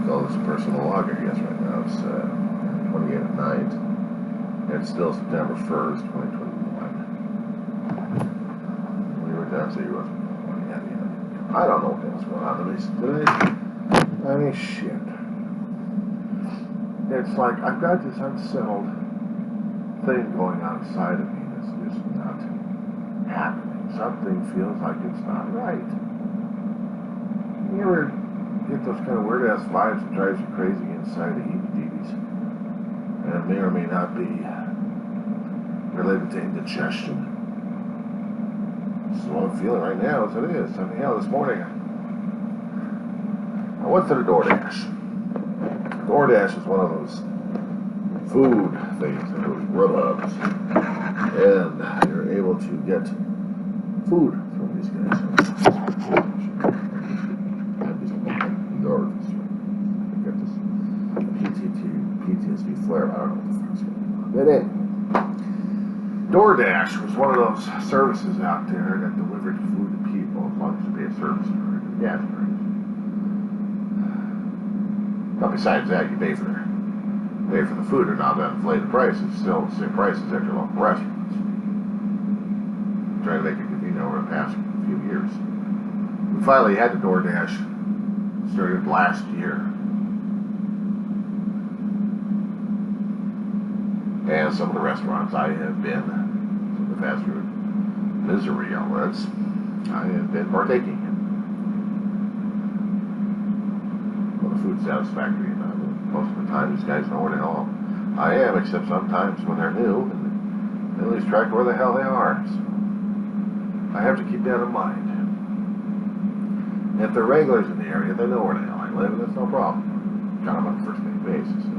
call this a personal log, I guess, right now. It's 28 at night. And it's still September 1st, 2021. We were down, so you wasn't. I don't know what's going on today. I mean, shit. It's like I've got this unsettled thing going on inside of me that's just not happening. Something feels like it's not right. You ever get those kind of weird ass vibes that drives you crazy inside the heebie-jeebies? And it may or may not be related to indigestion. This is what I'm feeling right now, as it is. I mean, hell, this morning I went to the DoorDash. DoorDash is one of those food things, those Grubhubs, and you're able to get food from these guys. I'm just nervous. I got this PTSD flare. I don't know what the fuck's going on. But anyway, DoorDash was one of those services out there that delivered food to people as long as you pay a service for it. Yeah, but besides that, you pay for the food, or not that inflated price. It's still the same price as at your local restaurants. Trying to make it convenient over the past few years. We finally had the DoorDash started last year. And some of the restaurants I have been, some of the fast food misery outlets, I have been partaking in. Well, the food's satisfactory enough. Most of the time, these guys know where the hell I am, except sometimes when they're new, and they lose track of where the hell they are. So I have to keep that in mind. And if they're regulars in the area, they know where the hell I live, and that's no problem. Kind of on a first-name basis. So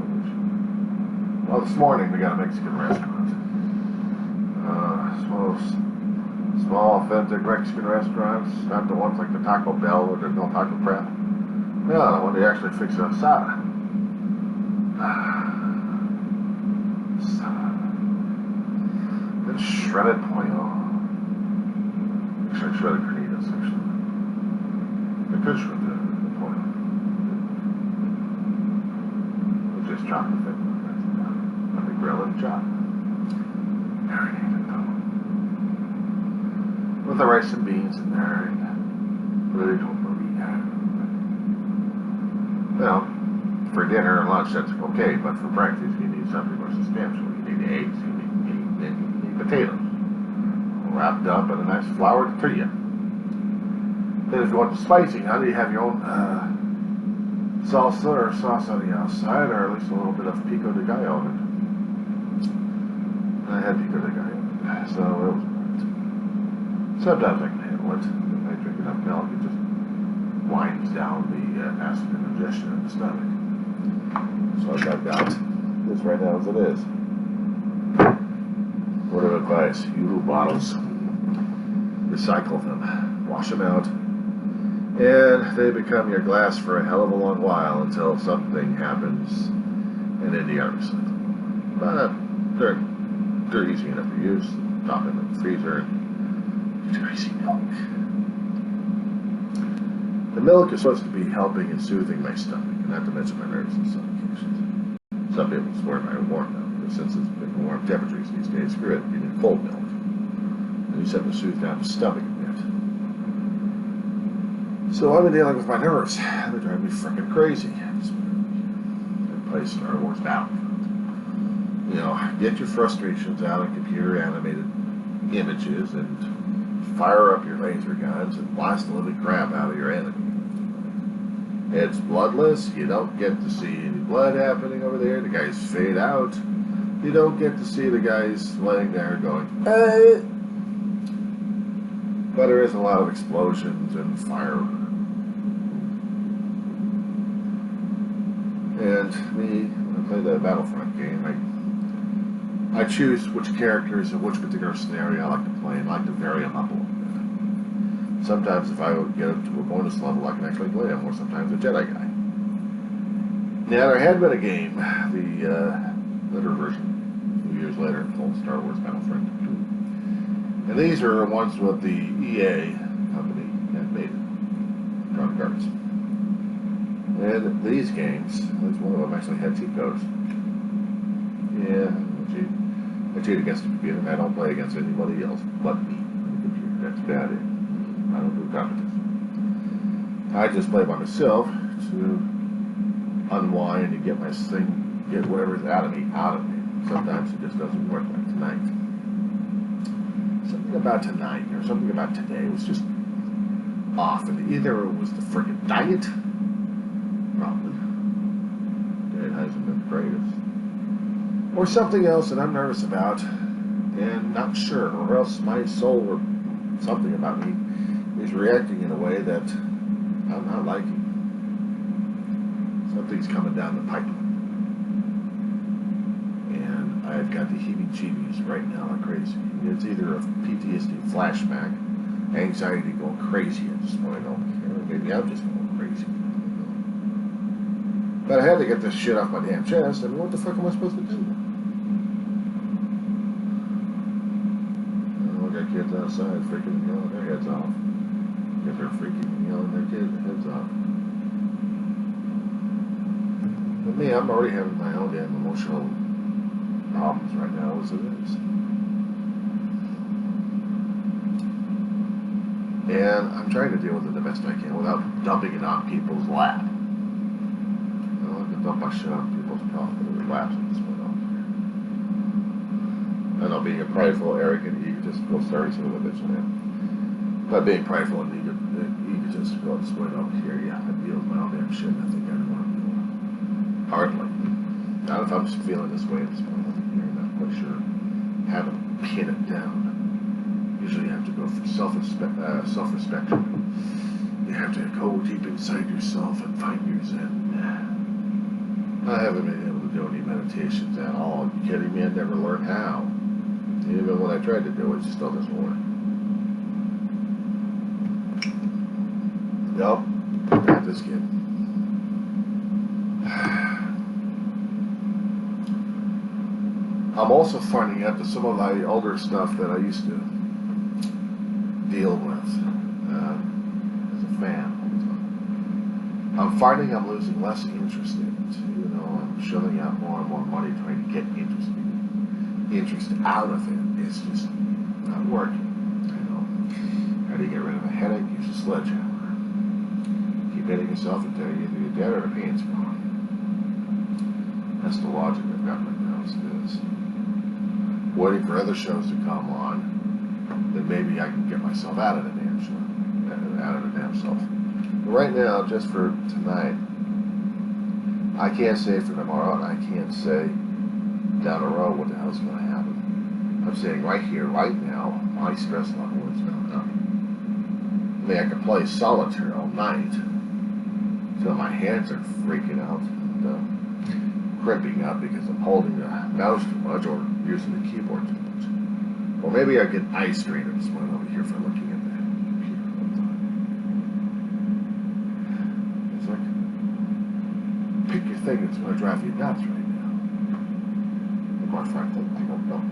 well, this morning we got a Mexican restaurant. Small, authentic Mexican restaurants, not the ones like the Taco Bell or the Del Taco Prep. No, the one they actually fix asada. Then shredded pollo. Actually, shredded carnitas, actually. I could shred the pollo. Just chop the thing. Let me grill and chop. Marinated though. With the rice and beans in there and ready to burrito. Well, for dinner and lunch that's okay, but for breakfast you need something more substantial. You need eggs, you need potatoes. Wrapped up in a nice flour tortilla. Then if you want the spicy, now you have your own salsa or sauce on the outside, or at least a little bit of pico de gallo in it. I had pico de gallo, so it was right. Sometimes I can handle it. If I drink enough milk, it just winds down the acid indigestion in the stomach. So I've got this right now as it is. Word of advice, Ulu bottles, recycle them, wash them out, and they become your glass for a hell of a long while until something happens and then you gotta recycle them. But they're easy enough to use. Pop in the freezer and get your icy milk. The milk is supposed to be helping and soothing my stomach, and not to mention my nerves in some occasions. Some people swear by warm milk, but since it's been warm temperatures these days, screw it, you need cold milk. And you just have to soothe down the stomach a bit. So I've been dealing with my nerves. They drive me freaking crazy. Just play Star Wars Battlefront. You know, get your frustrations out of computer animated images and fire up your laser guns and blast the living crap out of your enemy. It's bloodless. You don't get to see any blood happening over there. The guys fade out. You don't get to see the guys laying there going, But there is a lot of explosions and fire. And me, when I play the Battlefront game, I choose which characters and which particular scenario I like to play, and I like to vary them up a little bit. Sometimes if I would get up to a bonus level, I can actually play them, or sometimes a Jedi guy. Now, there had been a game, the later version, a few years later, called Star Wars Battlefront 2. And these are ones with the EA company that made it, Electronic Arts. And these games, at least one of them actually had cheat codes. Yeah, I cheat against the computer, and I don't play against anybody else but me on the computer. That's about it. I don't do competition. I just play by myself to unwind and get my thing, get whatever's out of me. Sometimes it just doesn't work like tonight. Something about tonight or something about today was just off, and either it was the freaking diet, probably. It hasn't been the greatest. Or something else that I'm nervous about and not sure, or else my soul or something about me is reacting in a way that I'm not liking. Something's coming down the pipe. And I've got the heebie-jeebies right now like crazy. It's either a PTSD flashback, anxiety going crazy at this point, or maybe I'm just going crazy. But I had to get this shit off my damn chest. I mean, what the fuck am I supposed to do? Kids outside freaking yelling their heads off. Kids are freaking yelling their heads off. But me, I'm already having my own damn emotional problems right now as it is. And I'm trying to deal with it the best I can without dumping it on people's lap. I don't like to dump my shit on people's laps at this point. I know being a prideful, arrogant, egotistical, sorry, son of a bitch, man. But being prideful and egotistical at this point over here, yeah, I deal with my own damn shit. I think I don't want to do it. Hardly. Not if I'm just feeling this way at this point over here. I'm not quite sure how to pin it down. Usually you have to go for self-respect. You have to go deep inside yourself and find your zen. I haven't been able to do any meditations at all. Are you kidding me? I never learned how. Even when I tried to do it, it still doesn't work. Nope. Not this kid. I'm also finding out that some of my older stuff that I used to deal with as a fan all the time, I'm finding I'm losing less interest in it. You know, I'm shelling out more and more money trying to get interest out of it. It's just not working. You know, how do you get rid of a headache? Use a sledgehammer. Keep hitting yourself until either you're dead or the pain's gone. That's the logic I've got right now. As it is. Waiting for other shows to come on, then maybe I can get myself out of the damn show, out of the damn self. But right now, just for tonight, I can't say for tomorrow, and I can't say down the road what the hell's going to happen. I'm saying right here, right now, my stress level is going up. I mean, I can play solitaire all night until my hands are freaking out and crimping up because I'm holding the mouse too much or using the keyboard too much. Or maybe I get eye strain at this point over here for looking at the computer all the time. It's like, pick your thing that's going to drive you nuts right now. And quite frankly, I don't know.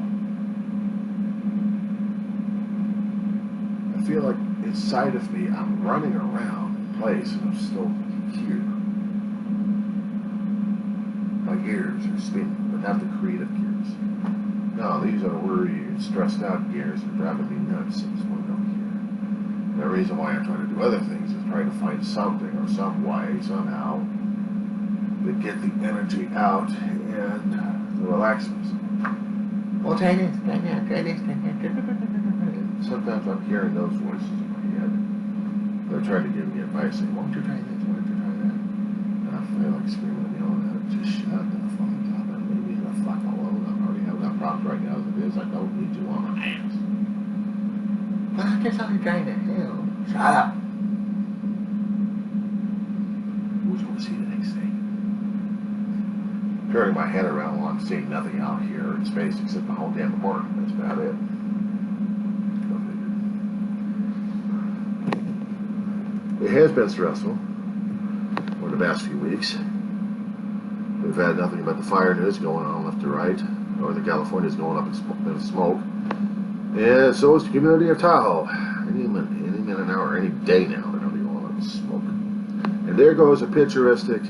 I feel like inside of me, I'm running around in place and I'm still here. My gears are spinning, but not the creative gears. No, these are the worried, stressed out gears that are driving me nuts at this point over here. And the reason why I try to do other things is try to find something or some way, somehow, to get the energy out and to relax myself. Well, try this, try that, try this, try that. And sometimes I'm hearing those voices in my head. They're trying to give me advice, saying, why don't you try this, why don't you try that? And I feel like screaming and yelling at it, just shut the fuck up and leave me the fuck alone. I already have enough problems right now as it is. I don't need you on my ass. But I'm just only trying to help. Shut up. Who's going to see the next thing? Turning my head around while I'm seeing nothing out here in space except my whole damn apartment. That's about it. It has been stressful over the past few weeks. We've had nothing but the fire news going on left to right. Northern California is going up in smoke. And so is the community of Tahoe. Any minute now or any day now, they're going to be going up in smoke. And there goes a picturesque,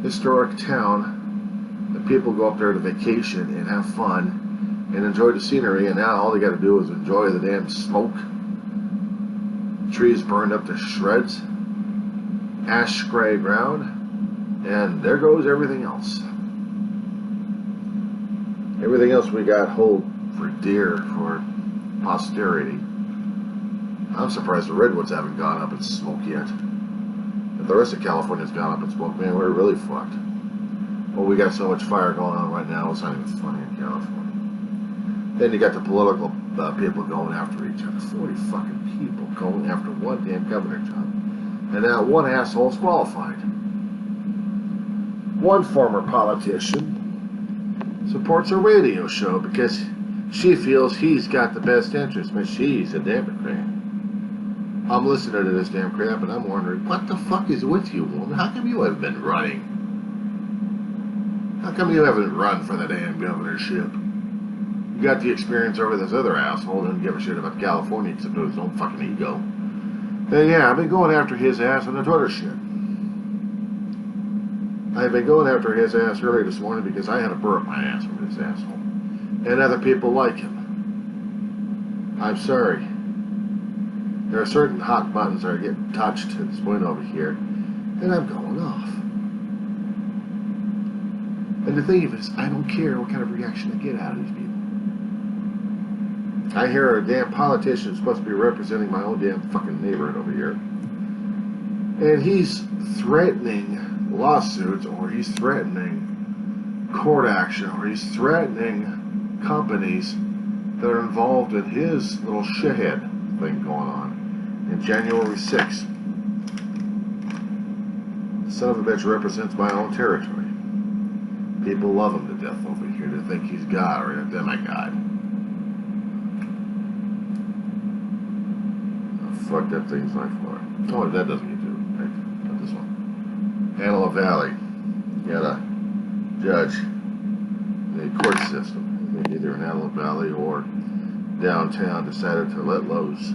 historic town that people go up there to vacation and have fun and enjoy the scenery, and now all they got to do is enjoy the damn smoke. Trees burned up to shreds, ash gray ground, and there goes everything else. Everything else we got hold for dear for posterity. I'm surprised the redwoods haven't gone up in smoke yet. If the rest of California's gone up in smoke, man, we're really fucked. Well, we got so much fire going on right now, it's not even funny in California. Then you got the political people going after each other. 40 fucking people going after one damn governor job. And now one asshole's qualified. One former politician supports a radio show because she feels he's got the best interest, but she's a Democrat. I'm listening to this damn crap and I'm wondering, what the fuck is with you, woman? How come you haven't been running? How come you haven't run for the damn governorship? You got the experience over this other asshole, didn't give a shit about California except his own fucking ego. And yeah, I've been going after his ass on the Twitter shit. I've been going after his ass early this morning because I had to burp my ass from this asshole. And other people like him. I'm sorry. There are certain hot buttons that are getting touched at this point over here, and I'm going off. And the thing is, I don't care what kind of reaction I get out of these people. I hear a damn politician supposed to be representing my own damn fucking neighborhood over here, and he's threatening lawsuits, or he's threatening court action, or he's threatening companies that are involved in his little shithead thing going on. And January 6th, son of a bitch represents my own territory. People love him to death over here. They think he's God or a demigod. Oh, fuck that thing's like for. Oh, that doesn't get to it. Right? Not this one. Antelope Valley. You got a judge in the court system, either in Antelope Valley or downtown, decided to let loose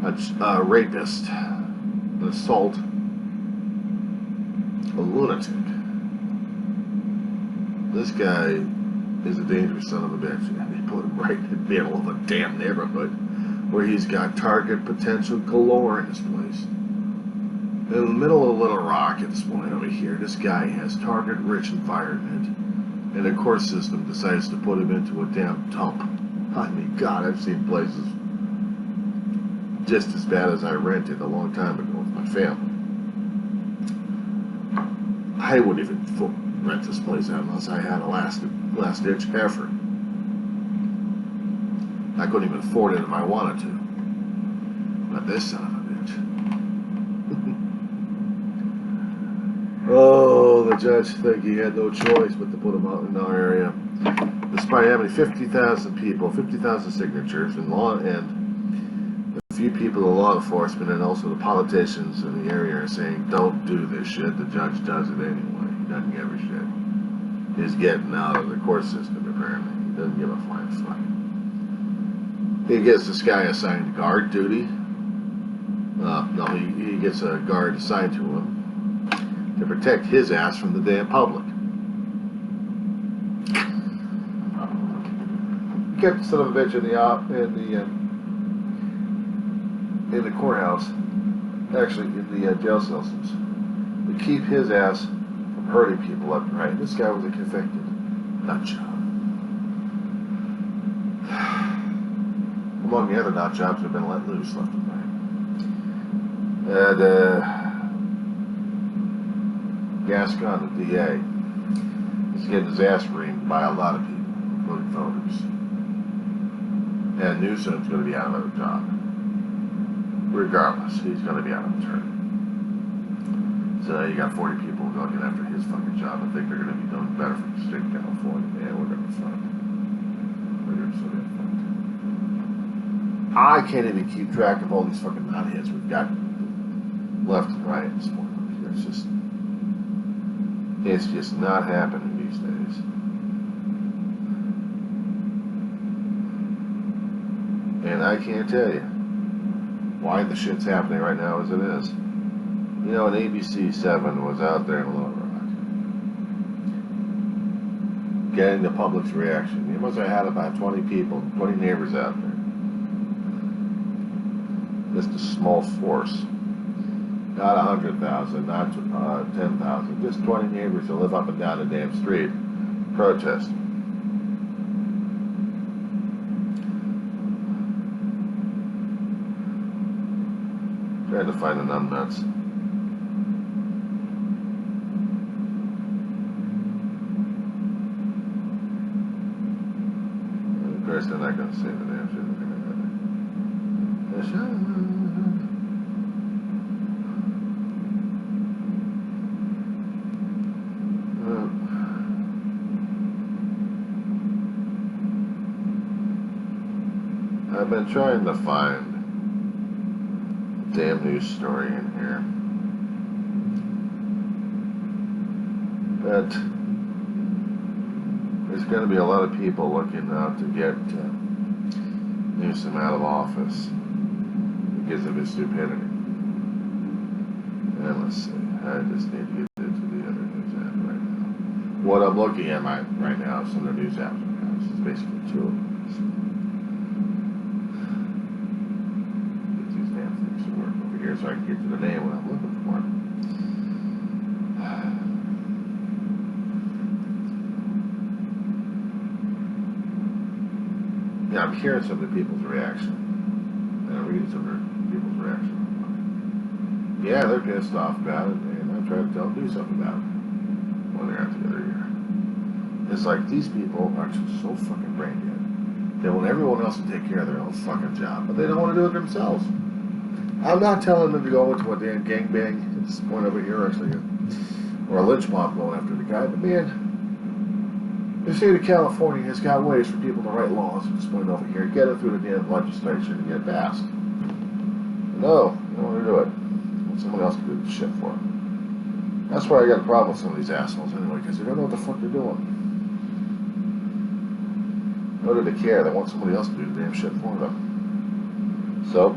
a rapist, an assault, a lunatic. This guy is a dangerous son of a bitch, and he put him right in the middle of a damn neighborhood where he's got target potential galore in this place. In the middle of Little Rock at this point over here, this guy has target-rich environment, and the court system decides to put him into a damn dump. I mean, God, I've seen places just as bad as I rented a long time ago with my family. I wouldn't even rent this place out unless I had a last-ditch effort. I couldn't even afford it if I wanted to. But this son of a bitch. Oh, the judge think he had no choice but to put him out in our area. Despite having 50,000 people, 50,000 signatures, and a few people in law enforcement, and also the politicians in the area are saying, don't do this shit. The judge does it anyway. He doesn't give a shit. He's getting out of the court system, apparently. He doesn't give a flying fuck. He gets this guy assigned guard duty. No, he gets a guard assigned to him to protect his ass from the damn public. He kept the son of a bitch in the courthouse, actually in the jail cells, to keep his ass from hurting people left and right. This guy was a convicted nut job. Among the other nut jobs have been let loose left and right. And Gascon, the DA, is getting his ass reamed by a lot of people, including voters. And Newsom's going to be out of a job. Regardless, he's going to be out of the term. So you got 40 people going after his fucking job and think they're going to be doing better for the state of California. Man, we're going to fight. We're going to so damn fight. I can't even keep track of all these fucking knotheads we've got left and right at this point. It's just not happening these days. And I can't tell you why the shit's happening right now as it is. You know, an ABC 7 was out there in Little Rock, getting the public's reaction. You must have had about 20 people, 20 neighbors out there. Just a small force. Not 100,000, not 10,000. Just 20 neighbors that live up and down the damn street protesting. Trying to find the numbnuts. Of course, they're not going to say the damn shit. I've been trying to find a damn news story in here, but there's going to be a lot of people looking out to get Newsom out of office because of his stupidity. And let's see, I just need to get into the other news app right now. What I'm looking at right now is some of the news apps right now. This is basically two of them. Get these damn things to work over here so I can get to the name when I'm looking for it. Yeah, I'm hearing some of the people's reaction. And I'm reading some of the people's reaction. Yeah, they're pissed off about it, and I'm trying to tell them to do something about it when they're out together here. It's like these people are just so fucking brain dead. They want everyone else to take care of their own fucking job, but they don't want to do it themselves. I'm not telling them to go into a damn gangbang at this point over here, actually, or a lynch mob going after the guy, but man, the state of California has got ways for people to write laws at this point over here, get it through the damn legislature and get it passed. No, you don't want to do it. Someone else can do the shit for them. That's why I got a problem with some of these assholes anyway, because they don't know what the fuck they're doing. Nor do they care. They want somebody else to do the damn shit for them. So,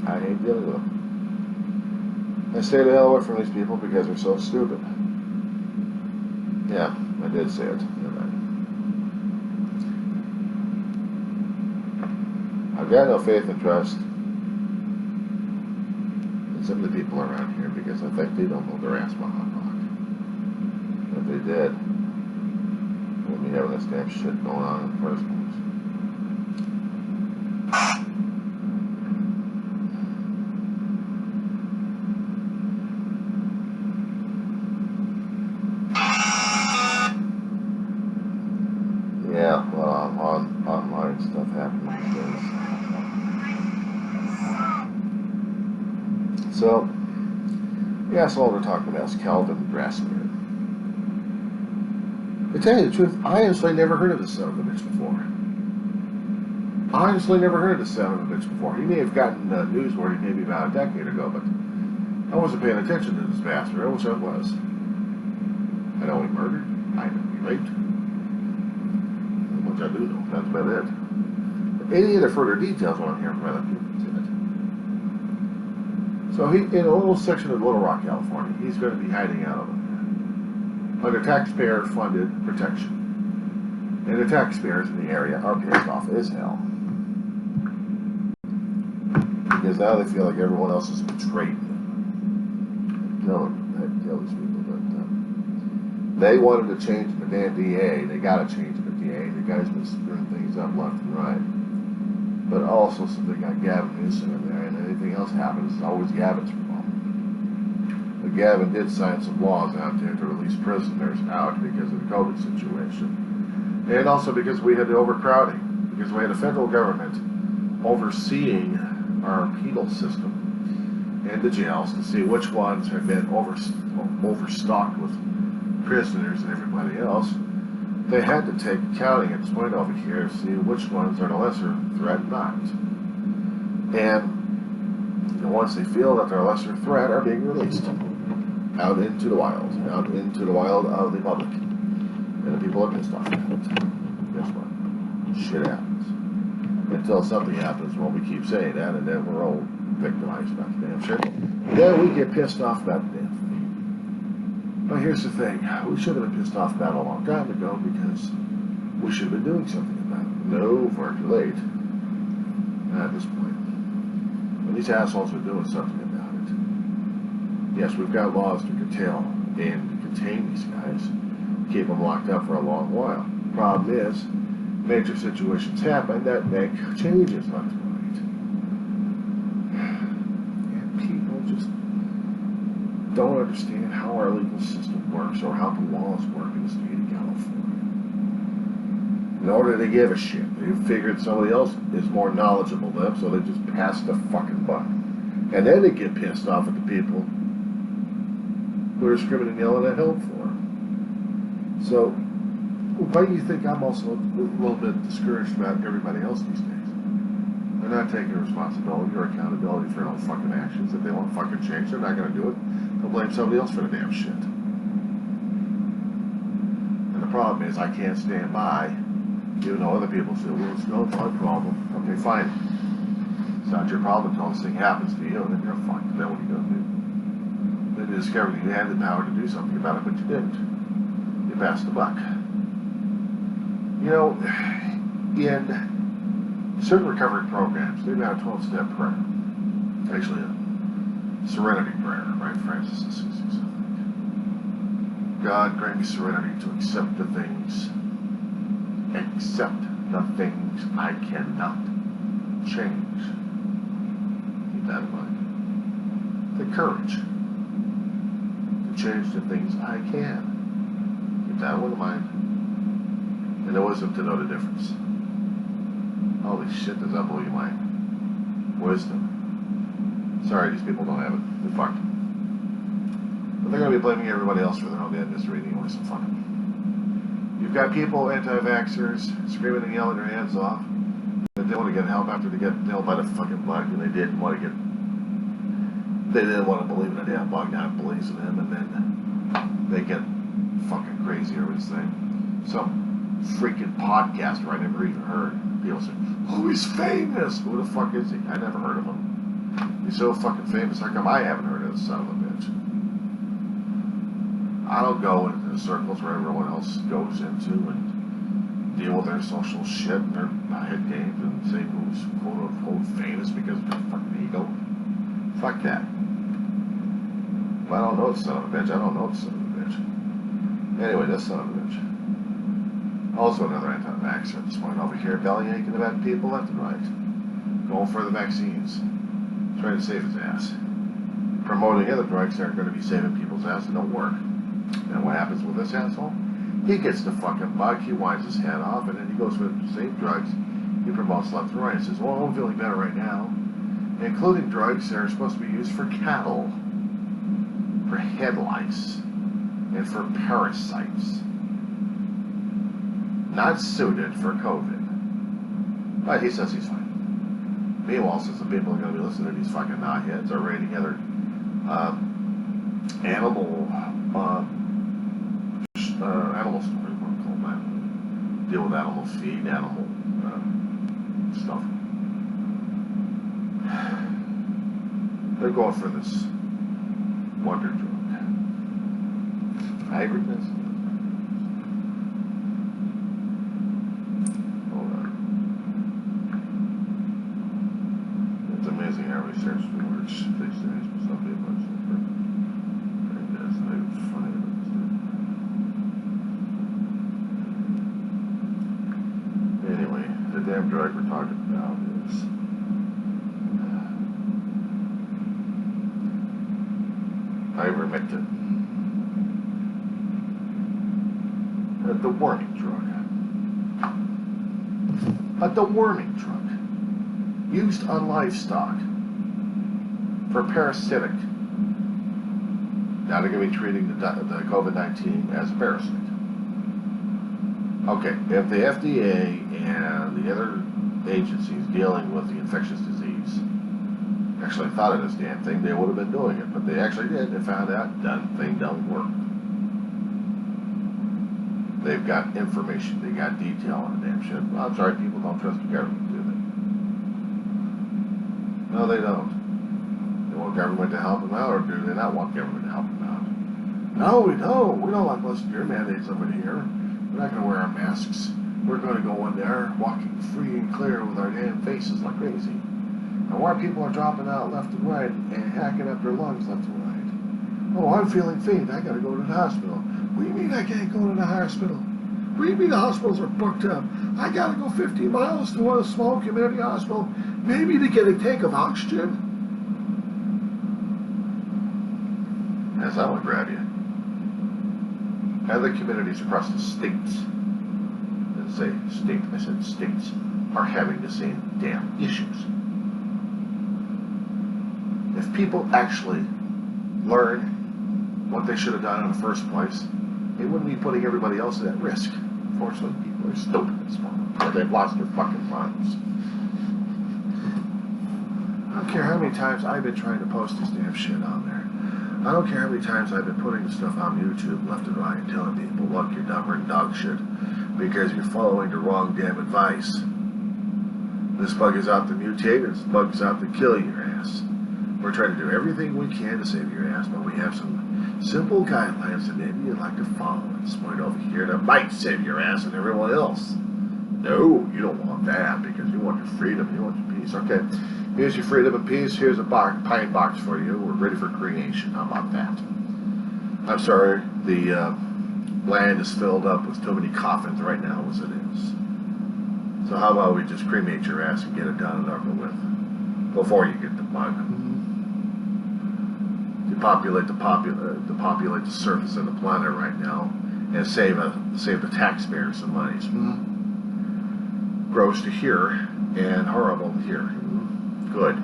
I hate dealing with them. I stay the hell away from these people because they're so stupid. Yeah, I did say it. I've got no faith and trust some of the people around here because I think they don't know their ass behind rock. If they did, they wouldn't be having this damn shit going on in the first place. Yeah, well, online stuff happening these days. So, the asshole we're talking about is Calvin Grassmere. To tell you the truth, I honestly never heard of this son of a bitch before. I honestly never heard of this son of a bitch before. He may have gotten newsworthy maybe about a decade ago, but I wasn't paying attention to this bastard. I wish I was. I know he murdered. I know he raped. Which I do know. That's about it. But any other further details on here from other people. So he, in a little section of Little Rock, California, he's going to be hiding out under taxpayer-funded protection. And the taxpayers in the area are pissed off as hell. Because now they feel like everyone else has betrayed them. No, I tell these people that they wanted to change the damn DA. They got to change the DA. The guy's been screwing things up left and right. But also, since they got Gavin Newsom in there, and anything else happens, it's always Gavin's problem. But Gavin did sign some laws out there to release prisoners out because of the COVID situation. And also because we had the overcrowding. Because we had a federal government overseeing our penal system and the jails to see which ones had been overstocked with prisoners and everybody else. They had to take accounting at this point over here to see which ones are the lesser threat and not. And the ones they feel that they're a lesser threat are being released out into the wild of the public. And the people are pissed off. Guess what? Shit happens. Until something happens, well, we keep saying that, and then we're old. victimized about the damn shit. Then we get pissed off about the damn thing. But here's the thing. We should have been pissed off about it a long time ago because we should have been doing something about it. No, far too late. At this point. When these assholes are doing something about it. Yes, we've got laws to curtail and contain these guys. Keep them locked up for a long while. Problem is, major situations happen that make changes left and right. And people just don't understand how our legal system works or how the laws work in the state of California. In order to give a shit, they figured somebody else is more knowledgeable than them, so they just pass the fucking buck. And then they get pissed off at the people who are screaming and yelling at help for them. So, why do you think I'm also a little bit discouraged about everybody else these days? They're not taking responsibility or accountability for their own fucking actions. If they want to fucking change, they're not going to do it. They'll blame somebody else for the damn shit. And the problem is, I can't stand by, even though other people say, well, it's not my problem. Okay, fine. It's not your problem until this thing happens to you, and then you're fucked. Then what are you going to do? Then you discover that you had the power to do something about it, but you didn't. You passed the buck. You know, in certain recovery programs, they've got a 12-step prayer. Actually, a serenity prayer, right? Francis Assisi. God, grant me serenity to accept the things I cannot change. Keep that in mind. The courage to change the things I can. Keep that one in mind. And the wisdom to know the difference. Holy shit, does that blow your mind? Wisdom. Sorry, these people don't have it. They're fucked. But they're going to be blaming everybody else for their own damn misery anyway, so fuck them. You've got people, anti-vaxxers, screaming and yelling their hands off that they want to get help after they get nailed by the fucking bug, and they didn't want to believe in a damn bug, not believes in him, and then they get fucking crazy over this thing. Some freaking podcaster I never even heard. People say, oh, he's famous. Who the fuck is he? I never heard of him. He's so fucking famous. How come I haven't heard of this son of a bitch? I don't go into the circles where everyone else goes into and deal with their social shit and their head games and say who's quote unquote famous because of their fucking ego. Fuck that. If I don't know the son of a bitch, I don't know the son of a bitch. Anyway, this son of a bitch. Also another anti-vaxxer at this point over here, belly aching about people left and right. Going for the vaccines. Trying to save his ass. Promoting other drugs that aren't going to be saving people's ass and don't work. And what happens with this asshole? He gets the fucking bug, he winds his head off, and then he goes for the same drugs he promotes left and right. He says, well, I'm feeling better right now. Including drugs that are supposed to be used for cattle, for head lice, and for parasites. Not suited for COVID. But he says he's fine. Meanwhile, since the people are going to be listening to these fucking knotheads are ready together animal stories, what we call that. Deal with animal feed, animal stuff. They're going for this wonder drug. Hybridness. Hold on. It's amazing how research works these days, but some people are super. That's not even funny. Anyway, the damn drug we're talking about is ivermectin. The warming drug. A deworming drug used on livestock for parasitic. Now they're going to be treating the COVID-19 as a parasite. Okay, if the FDA and the other agencies dealing with the infectious disease actually thought of this damn thing, they would have been doing it. But they actually did. They found out that thing don't work. They've got information. They got detail on the damn shit. Well, I'm sorry, people don't trust the government, do they? No, they don't. want government to help them out, or do they not want government to help them out? No, we don't. We don't like listening to your mandates over here. We're not going to wear our masks. We're going to go in there walking free and clear with our damn faces like crazy. And why people are dropping out left and right and hacking up their lungs left and right. Oh, I'm feeling faint. I got to go to the hospital. What do you mean I can't go to the hospital? What do you mean the hospitals are booked up? I got to go 50 miles to a small community hospital, maybe to get a tank of oxygen? As I would grab you. Other communities across the states, and say state, I said states, are having the same damn issues. If people actually learn what they should have done in the first place, they wouldn't be putting everybody else at risk. Unfortunately, people are stupid at this moment, or they've lost their fucking minds. I don't care how many times I've been trying to post this damn shit on there. I don't care how many times I've been putting stuff on YouTube left and right and telling people, look, you're dumber than dog shit because you're following the wrong damn advice. This bug is out to mutate, this bug is out to kill your ass. We're trying to do everything we can to save your ass, but we have some simple guidelines that maybe you'd like to follow at this point over here that might save your ass and everyone else. No, you don't want that because you want your freedom, you want your peace. Okay, here's your freedom and peace. Here's a pine box for you. We're ready for creation. How about that? I'm sorry, the land is filled up with too many coffins right now as it is. So how about we just cremate your ass and get it done and over with before you get the bug. Depopulate the surface of the planet right now and save the taxpayers some money. Gross to hear and horrible to hear. Good.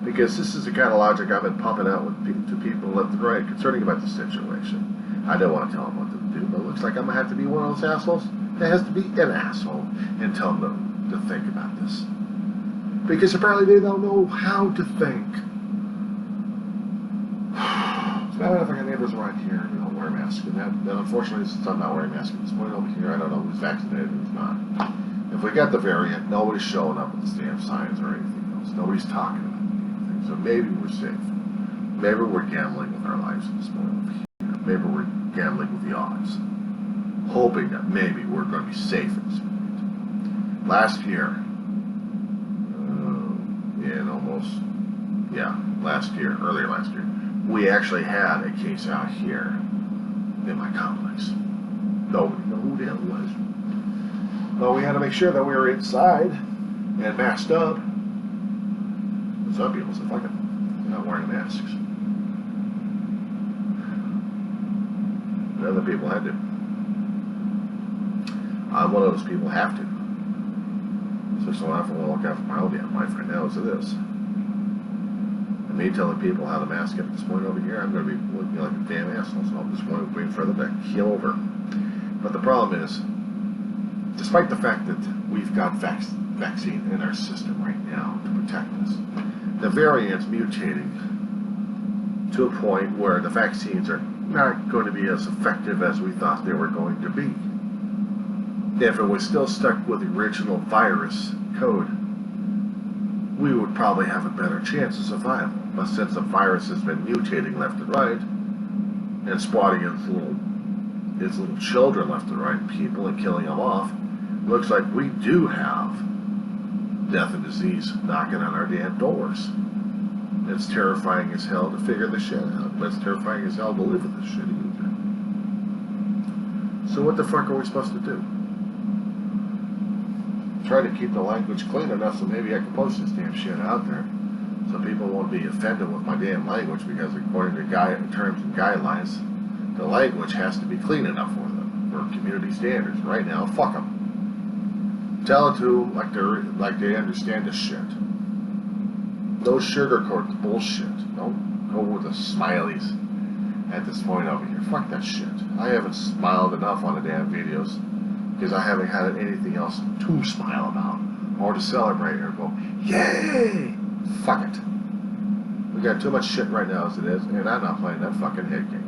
Because this is the kind of logic I've been pumping out to people left and right concerning about the situation. I don't want to tell them what to do, but it looks like I'm going to have to be one of those assholes that has to be an asshole and tell them to think about this. Because apparently they don't know how to think. It's bad enough I got neighbors around here who don't wear masks. And unfortunately, since I'm not wearing masks at this point over here, I don't know who's vaccinated and who's not. If we got the variant, nobody's showing up with the damn signs or anything else. Nobody's talking about anything. So maybe we're safe. Maybe we're gambling with our lives at this point over here. Maybe we're gambling with the odds. Hoping that maybe we're going to be safe at this point. Last year, earlier last year, we actually had a case out here in my complex. Nobody knew who the hell it was. Well, we had to make sure that we were inside and masked up. And some people said, fuck it, they're not wearing masks. And other people had to. I'm one of those people who have to. So I have to look out for my own damn life right now as it is. And me telling people how to mask up at this point over here, I'm going to be looking like a damn asshole, so I'm just waiting for them to keel over. But the problem is, despite the fact that we've got vaccine in our system right now to protect us, the variant's mutating to a point where the vaccines are not going to be as effective as we thought they were going to be. If it was still stuck with the original virus code, we would probably have a better chance of survival. But since the virus has been mutating left and right, and spotting its little children left and right, people, and killing them off, looks like we do have death and disease knocking on our damn doors. It's terrifying as hell to figure this shit out, but it's terrifying as hell to live with this shit either. So what the fuck are we supposed to do? Try to keep the language clean enough so maybe I can post this damn shit out there so people won't be offended with my damn language, because according to terms and guidelines, the language has to be clean enough for them, for community standards. Right now, fuck them. Tell it to them like they understand this shit. No sugarcoat the bullshit. Don't go with the smileys at this point over here. Fuck that shit. I haven't smiled enough on the damn videos because I haven't had anything else to smile about or to celebrate or go, yay! Fuck it. We got too much shit right now as it is, and I'm not playing that fucking hit game.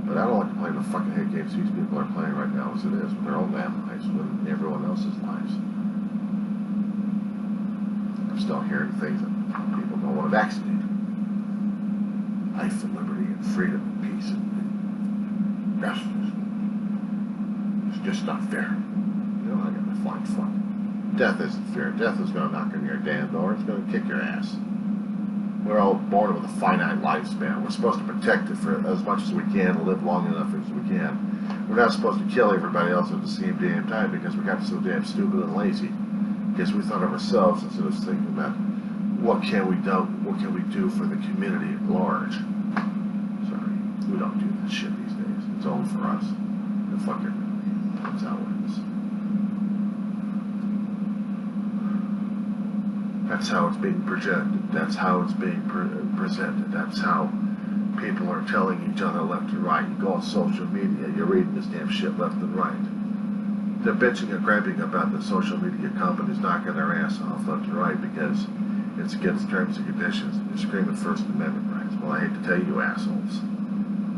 But I don't like to play the fucking hit games these people are playing right now as it is, with their own damn lives, with everyone else's lives. I'm still hearing things that People don't want to vaccinate. Life and liberty and freedom and peace and justice. It's just not fair. You know, I got to find fun. Death isn't fair. Death is going to knock on your damn door. It's going to kick your ass. We're all born with a finite lifespan. We're supposed to protect it for as much as we can, live long enough as we can. We're not supposed to kill everybody else at the same damn time because we got so damn stupid and lazy. Because we thought of ourselves instead of thinking about what can we do for the community at large. Sorry, we don't do that shit these days. It's only for us. And fuck it. That's how it is. That's how it's being projected. That's how it's being presented. That's how people are telling each other left and right. You go on social media, you're reading this damn shit left and right. They're bitching and griping about the social media companies knocking their ass off left and right because it's against terms and conditions. You're screaming First Amendment rights. Well, I hate to tell you assholes,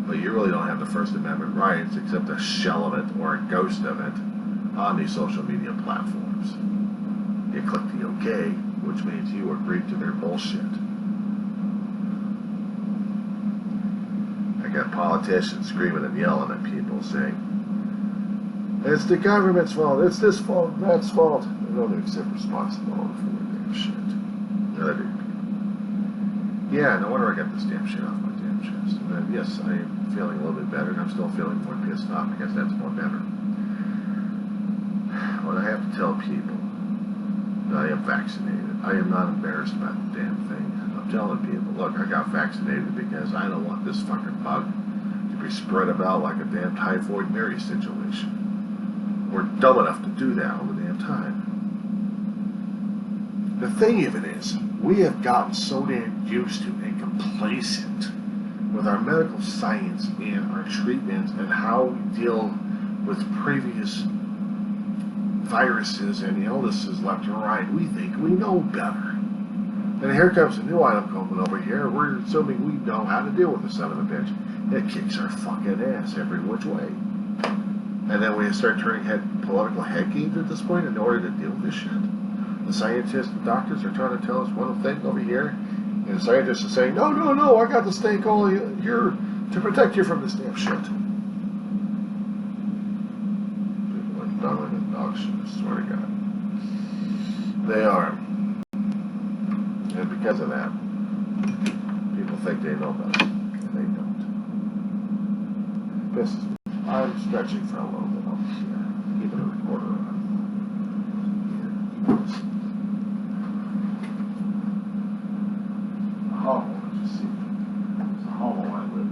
but you really don't have the First Amendment rights except a shell of it or a ghost of it on these social media platforms. You click the OK, which means you agree to their bullshit. I got politicians screaming and yelling at people saying, it's the government's fault, it's this fault, that's fault. They don't accept responsibility for their damn shit. No, they do. Yeah, no wonder I got this damn shit off my damn chest. And yes, I am feeling a little bit better, and I'm still feeling more pissed off because that's more better. When I have to tell people that I am vaccinated, I am not embarrassed about the damn thing. I'm telling people, look, I got vaccinated because I don't want this fucking bug to be spread about like a damn typhoid Mary situation. We're dumb enough to do that all the damn time. The thing of it is, we have gotten so damn used to and complacent with our medical science and our treatments and how we deal with previous viruses and illnesses left and right. We think we know better. And here comes a new item coming over here. We're assuming we know how to deal with the son of a bitch. It kicks our fucking ass every which way. And then we start turning political head games at this point in order to deal with this shit. The scientists and doctors are trying to tell us one thing over here, and the scientists are saying, no, I got this thing called here to protect you from this damn shit. People are dumber than dog shit, I swear to God. They are. And because of that, people think they know better, and they don't. This is, I'm stretching for a little bit over here, keeping a recorder on. Oh, let's just see. It's a hollow I live.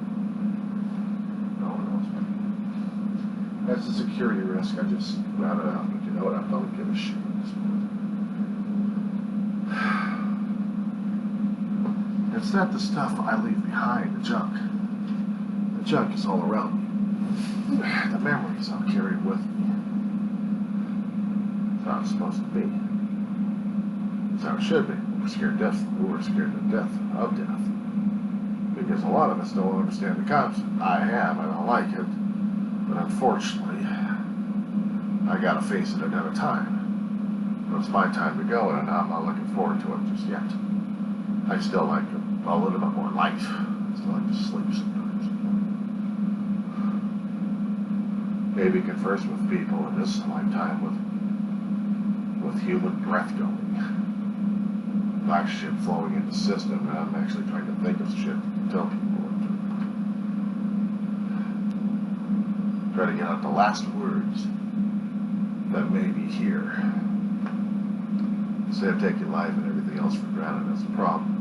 No one knows me. That's a security risk. I just ran it out, but you know what? I don't give a shit at this point. It's not the stuff I leave behind, the junk. The junk is all around me. The memories I'm carrying with me. It's how it's supposed to be. It's how it should be. We're scared to death. We're scared to death of death. Because a lot of us don't understand the concept. I have. I don't like it. But unfortunately, I gotta face it another time. But it's my time to go, and I'm not looking forward to it just yet. I still like a little bit more life. I still like to sleep sometimes. Maybe converse with people in this lifetime with human breath going. Black shit flowing in the system, and I'm actually trying to think of shit to tell people what to do. Try to get out the last words that may be here. Instead of taking life and everything else for granted, that's the problem.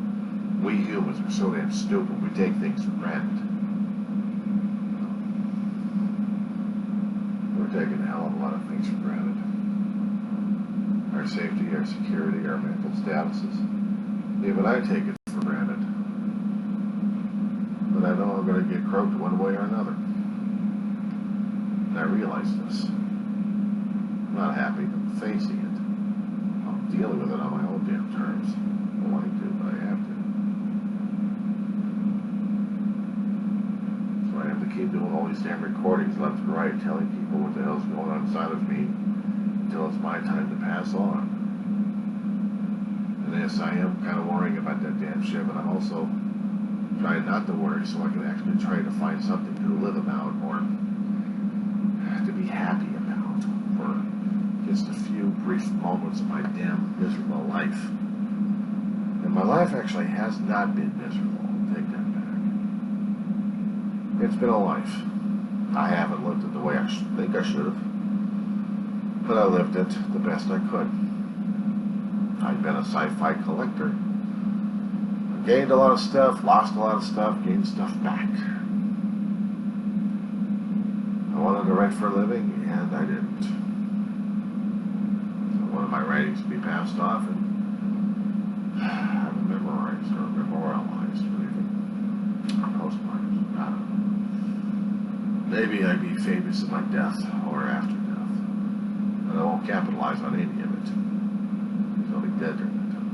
We humans are so damn stupid, we take things for granted. We're taking a hell of a lot of things for granted. Our safety, our security, our mental statuses. Even I take it for granted. But I know I'm going to get croaked one way or another. And I realize this. I'm not happy I'm facing it. I'm dealing with it on my own damn terms. I don't want to, but I have to. So I have to keep doing all these damn recordings left and right, telling people what the hell's going on inside of me until it's my time to pass on. And And yes, I am kind of worrying about that damn shit, but I'm also trying not to worry so I can actually try to find something to live about or to be happy about for just a few brief moments of my damn miserable life. And my life actually has not been miserable. I'll take that back. It's been a life. I haven't lived it the way I think I should have, but I lived it the best I could. I've been a sci-fi collector. I gained a lot of stuff, lost a lot of stuff, gained stuff back. I wanted to write for a living, and I didn't. I wanted my writings to be passed off and memorized or memorialized or even postmarked. I don't know. Maybe I'd be famous at my death or after death, but I won't capitalize on any of it. I'll be dead during that time.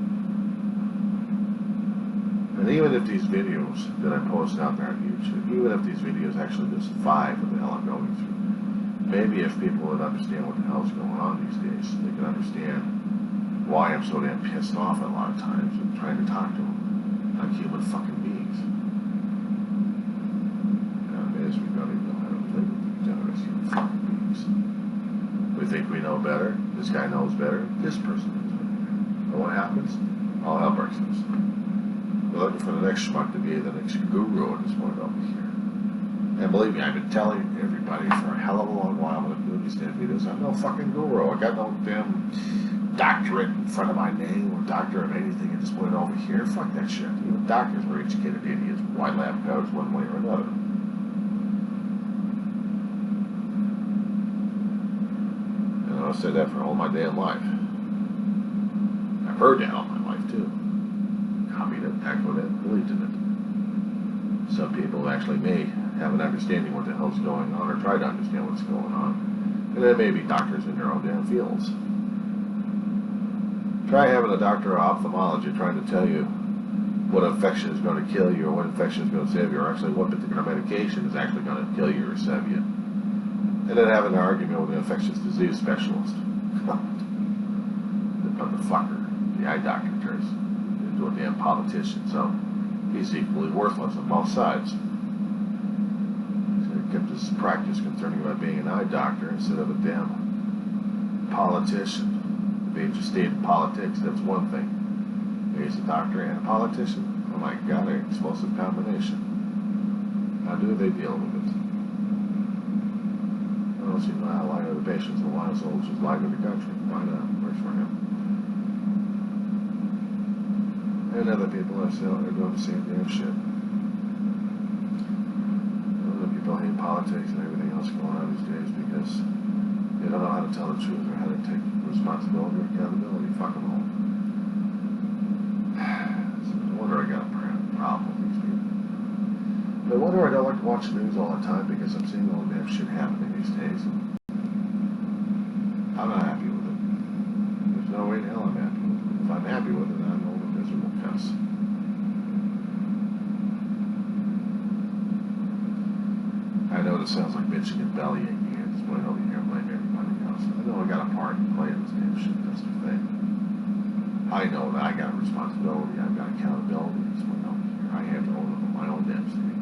And even if these videos that I post out there on YouTube, even if these videos actually just 5 of the hell I'm going through, maybe if people would understand what the hell's going on these days, they can understand why I'm so damn pissed off a lot of times and trying to talk to them like human fucking beings. Nowadays, we don't even know how to play with each other as human fucking beings. We think we know better. This guy knows better. This person knows better. And what happens? All hell breaks loose. We're looking for the next schmuck to be the next guru at this point over here. And believe me, I've been telling everybody for a hell of a long while when I'm doing these damn videos, I'm no fucking guru. I got no damn doctorate in front of my name or doctor of anything at this point over here. Fuck that shit. Even doctors were educated idiots, white lab coats one way or another. And I've said that for all my damn life. I've heard that all my life too. Copied it, echoed it, believed in it. Some people actually may have an understanding what the hell's going on or try to understand what's going on. And there may be doctors in their own damn fields. Try having a doctor of ophthalmology trying to tell you what infection is going to kill you or what infection is going to save you, or actually what particular medication is actually going to kill you or save you. And then having an argument with an infectious disease specialist. The motherfucker, the eye doctor turns into a damn politician, so he's equally worthless on both sides. He kept his practice concerning about being an eye doctor instead of a damn politician. Being just stayed in politics, that's one thing. He's a doctor and a politician. Oh my God, an explosive combination. How do they deal with it? I don't see how lie to the patients and why soldiers lie to the country. Why not? Works for him. And other people are doing the same damn shit. Other people hate politics and everything else going on these days because they don't know how to tell the truth or how to take responsibility or accountability. Fuck them all. No wonder I got a problem with these people. No wonder I don't like to watch the news all the time because I'm seeing all the damn shit happening these days. And I'm not happy with it. There's no way in hell I'm happy with it. If I'm happy with it, I'm a miserable cuss. I know this sounds like bitching and bellyaching at this point over here and blame everybody else. I know I got a part to play in this damn shit. That's the thing. I know that I got a responsibility. I've got accountability at this point over here. I have to own up on my own damn stage.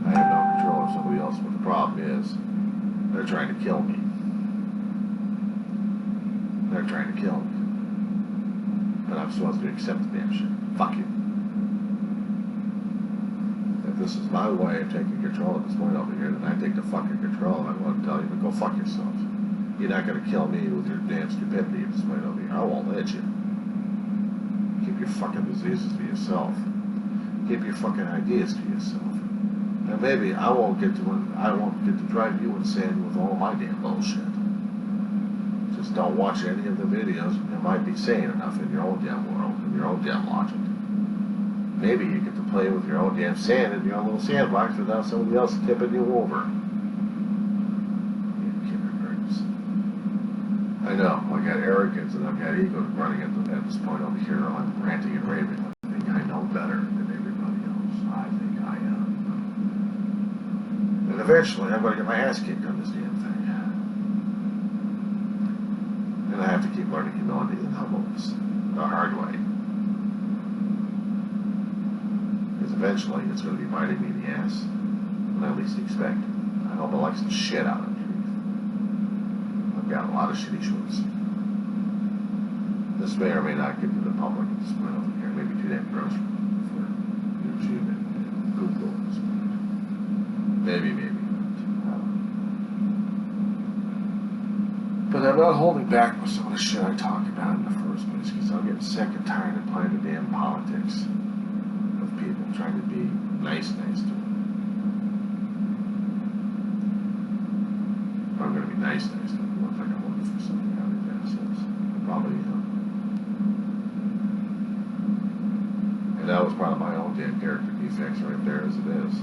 I have no control of somebody else, but the problem is they're trying to kill me. They're trying to kill me. But I'm supposed to accept the damn shit. Fuck you. If this is my way of taking control at this point over here, then I take the fucking control and I want to tell you to go fuck yourselves. You're not going to kill me with your damn stupidity at this point over here. I won't let you. Keep your fucking diseases to yourself. Keep your fucking ideas to yourself. And maybe I won't get to drive you insane with all my damn bullshit. Just don't watch any of the videos. You might be sane enough in your own damn world, in your own damn logic. Maybe you get to play with your own damn sand in your own little sandbox without somebody else tipping you over. I know, I got arrogance and I've got ego running at this point over here. I'm ranting and raving. I think I know better than everybody else. I think I am. And eventually I'm going to get my ass kicked on this damn thing. And I have to keep learning humility and humbleness. the hard way. Because eventually it's going to be biting me in the ass when I least expect it. I hope it likes the shit out of the truth. I've got a lot of shitty shorts. This may or may not get to the public at this point over here. Maybe too damn gross for YouTube and Google at this point. Maybe. But I'm not holding back with some of the shit I talk about in the first place, because I'm getting sick and tired of playing the damn politics of people trying to be nice to me. If I'm going to be nice to them, it looks like I'm looking for something out of these assholes. Probably, And that was part of my own damn character defects right there, as it is.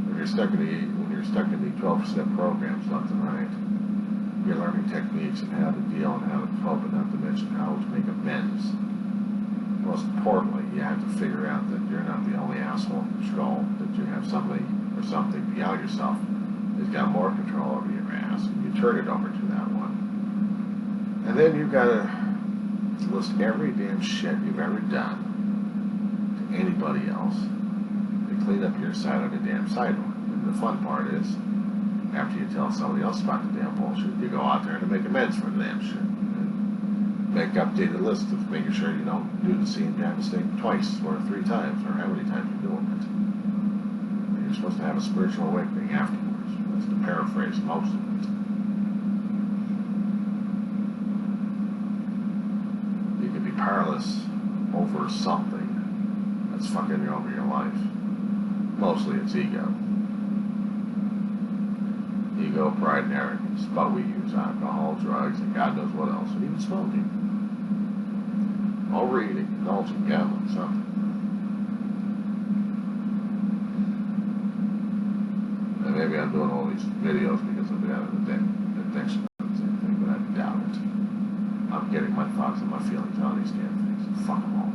When you're stuck in the 12-step programs left and right, you're learning techniques and how to deal and how to cope, and not to mention how to make amends. Most importantly, you have to figure out that you're not the only asshole in control, that you have somebody or something beyond yourself who's got more control over your ass, and you turn it over to that one. And then you've got to list every damn shit you've ever done to anybody else to clean up your side of the damn sidewalk. And the fun part is, after you tell somebody else about the damn bullshit, you go out there to make amends for the damn shit. And make updated lists of making sure you don't do the same damn mistake twice or 3 times or how many times you're doing it. And you're supposed to have a spiritual awakening afterwards. That's to paraphrase most of it. You can be powerless over something that's fucking you over your life. Mostly it's ego. Ego, pride, and arrogance. But we use alcohol, drugs, and God knows what else. And even smoking. Overeating, indulging, gambling, something. And maybe I'm doing all these videos because I've been having an addiction to the same thing, but I doubt it. I'm getting my thoughts and my feelings on these damn things. Fuck them all.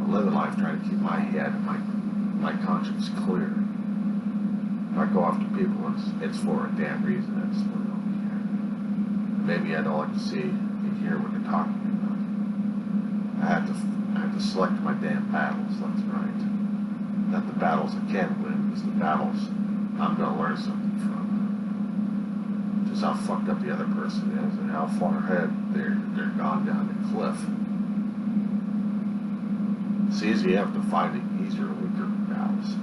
I'm living life trying to keep my head and my conscience clear. If I go after people, it's for a damn reason. That's what I don't care. Maybe I don't like to see and hear what they're talking about. I have to select my damn battles. That's right. Not the battles I can win, it's the battles I'm going to learn something from. Just how fucked up the other person is and how far ahead they're gone down the cliff. It's easy enough to find the easier, weaker battles.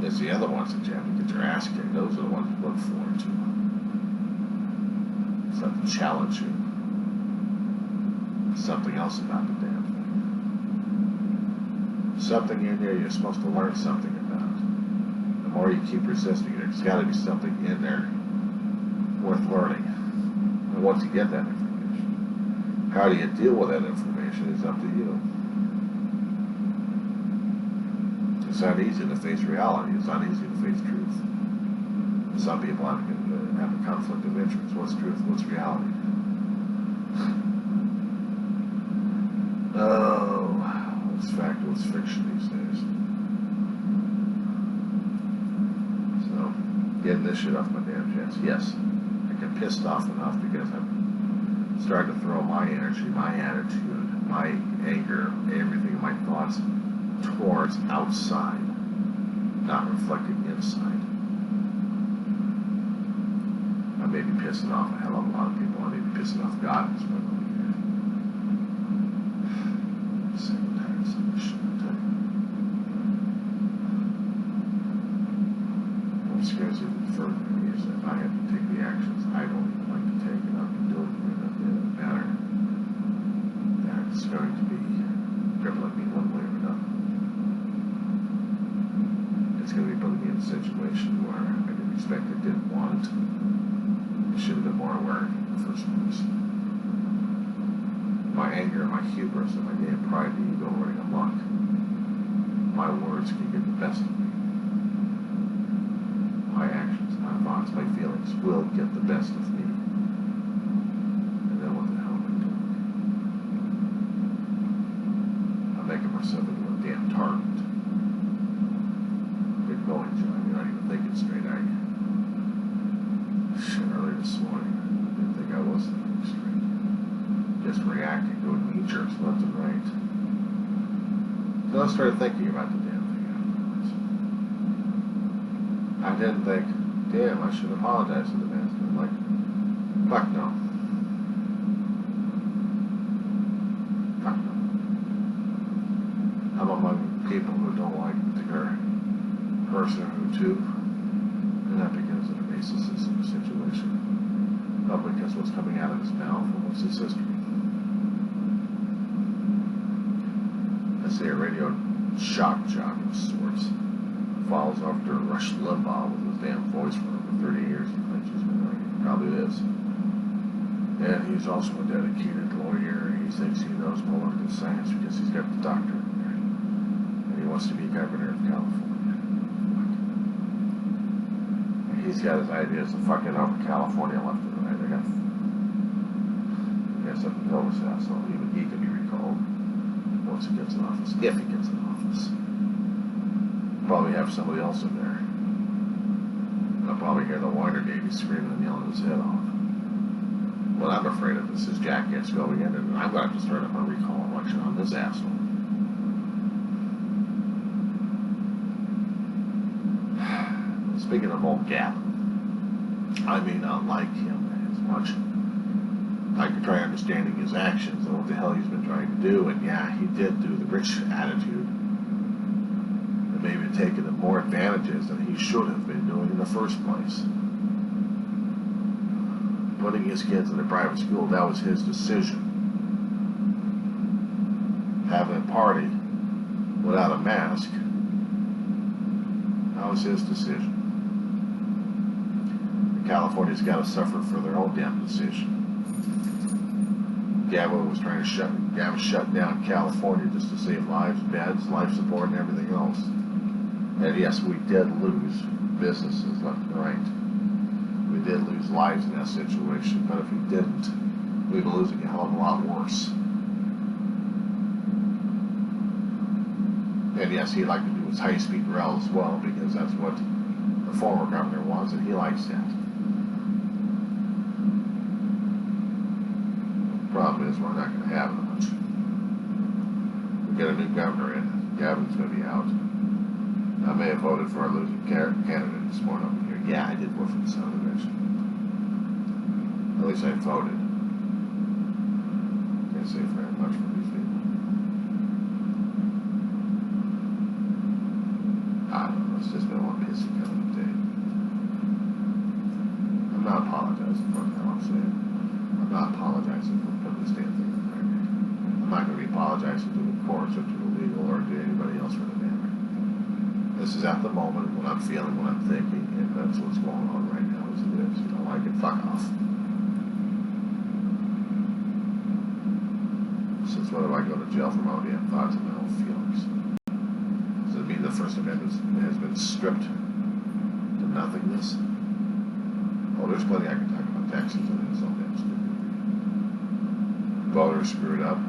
It's the other ones that you have to get your ass kicked. Those are the ones you look forward to. Something challenging. Something else about the damn thing. Something in there you're supposed to learn something about. The more you keep resisting, there's got to be something in there worth learning. And once you get that information, how do you deal with that information is up to you. It's not easy to face reality. It's not easy to face truth. Some people have a conflict of interest. What's truth? What's reality? Oh, what's fact? What's fiction these days? So, getting this shit off my damn chest. Yes, I get pissed off enough because I'm starting to throw my energy, my attitude, my anger, everything, my thoughts towards outside, not reflecting inside. I may be pissing off a hell of a lot of people. I may be pissing off God in this moment. I'm sick and tired of some of this shit, I tell you. What scares you further to me is that I have to take the actions I don't even like to take, and I've been doing it in a manner that's going to be crippling me one way or another. It's going to be putting me in a situation where I didn't expect it, didn't want it. I should have been more aware in the first place. My anger, my hubris, and my damn pride and ego running amok. My words can get the best of me. My actions, my thoughts, my feelings will get the best of me. And then what the hell am I doing? I'm making myself into a damn target. Good going, John. You're not even thinking straight, are you? Shit, earlier this morning, I didn't think think I was thinking straight. Just reacting, doing knee jerks left and right. So I started thinking about the damn thing afterwards. I didn't think, damn, I should apologize to the man. I'm like, fuck no. Fuck no. I'm among people who don't like a particular person or two, and not because of the basis of the situation, but because what's coming out of his mouth and what's his history. I see a radio shock jock of sorts falls after Rush Limbaugh with his damn voice for over 30 years. He thinks he's been writing. He probably is. And he's also a dedicated lawyer. He thinks he knows political science because he's got the doctorate in there. And he wants to be governor of California. And he's got his ideas of fucking over California left and right. I guess I can go with that, so even he can be recalled once he gets in office, if he gets in office. Probably have somebody else in there. I'll probably hear the Watergate screaming and yelling his head off. What I'm afraid of is his jackass going in, and I'm going to have to start up a recall election on this asshole. Speaking of old Gap, I may not like him as much. I could try understanding his actions and what the hell he's been trying to do, and yeah, he did do the rich attitude. And maybe taking more advantages than he should have been doing in the first place. Putting his kids in a private school, that was his decision. Having a party without a mask, that was his decision. And California's got to suffer for their own damn decision. Gavin was trying to shut down California just to save lives, beds, life support, and everything else. And yes, we did lose businesses left and right. We did lose lives in that situation, but if we didn't, we'd be losing a hell of a lot worse. And yes, he'd like to do his high-speed rail as well, because that's what the former governor wants, and he likes that. The problem is we're not going to have it much. We get a new governor in, Gavin's going to be out. I may have voted for a losing candidate this morning over here. Yeah, I did vote for the Senate election. At least I voted. Can't say very much for these people. I don't know, it's just been one pissy kind of day. I'm not apologizing for what I'm saying. I'm not apologizing for putting this damn thing in the record. I'm not going to be apologizing to the courts or to the legal or to anybody else for the matter. This is at the moment, what I'm feeling, what I'm thinking, and that's what's going on right now as it is. You don't like it, fuck off. Since when do I go to jail for my own damn thoughts and my own feelings? Does it mean the First Amendment has been stripped to nothingness? Oh, there's plenty I can talk about Texas and it's all damn stupid. Voters screwed up.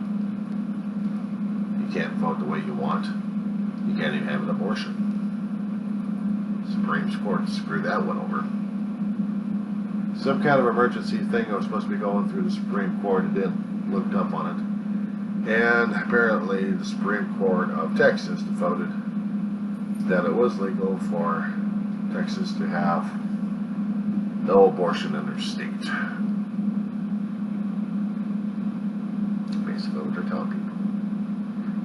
You can't vote the way you want. You can't even have an abortion. Supreme Court screwed that one over. Some kind of emergency thing that was supposed to be going through the Supreme Court, and then looked up on it. And apparently the Supreme Court of Texas voted that it was legal for Texas to have no abortion in their state. Basically what they're telling people.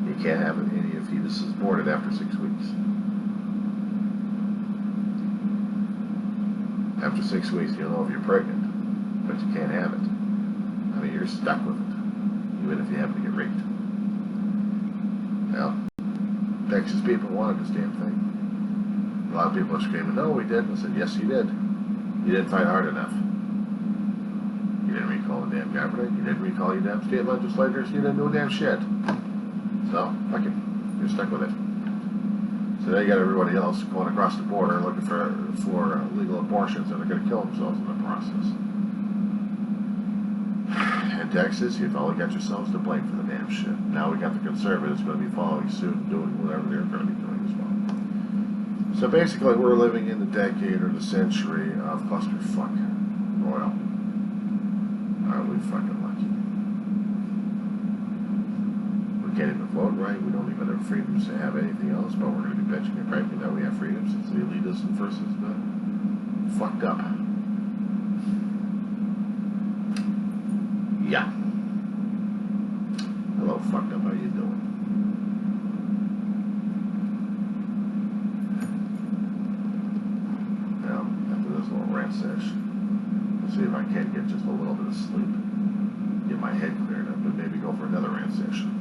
You can't have any of fetuses aborted after 6 weeks. After 6 weeks, you'll know if you're pregnant, but you can't have it. I mean, you're stuck with it, even if you happen to get raped. Now, Texas people wanted this damn thing. A lot of people are screaming, no, we didn't. I said, yes, you did. You didn't fight hard enough. You didn't recall the damn governor. You didn't recall your damn state legislators. You didn't do damn shit. So, fuck it. You're stuck with it. So now you got everybody else going across the border looking for legal abortions, and they're going to kill themselves in the process. In Texas, you've only got yourselves to blame for the damn shit. Now we got the conservatives going to be following suit and doing whatever they're going to be doing as well. So basically, we're living in the decade or the century of clusterfuck royal. Are we fucking lucky? We can't even vote right. We don't even have freedoms to have anything else, but we're going to be bitching and griping that we have freedoms. It's the elitism versus the fucked up. Yeah. Hello, fucked up. How you doing? Now, after this little rant session, let's see if I can get just a little bit of sleep. Get my head cleared up and maybe go for another rant session.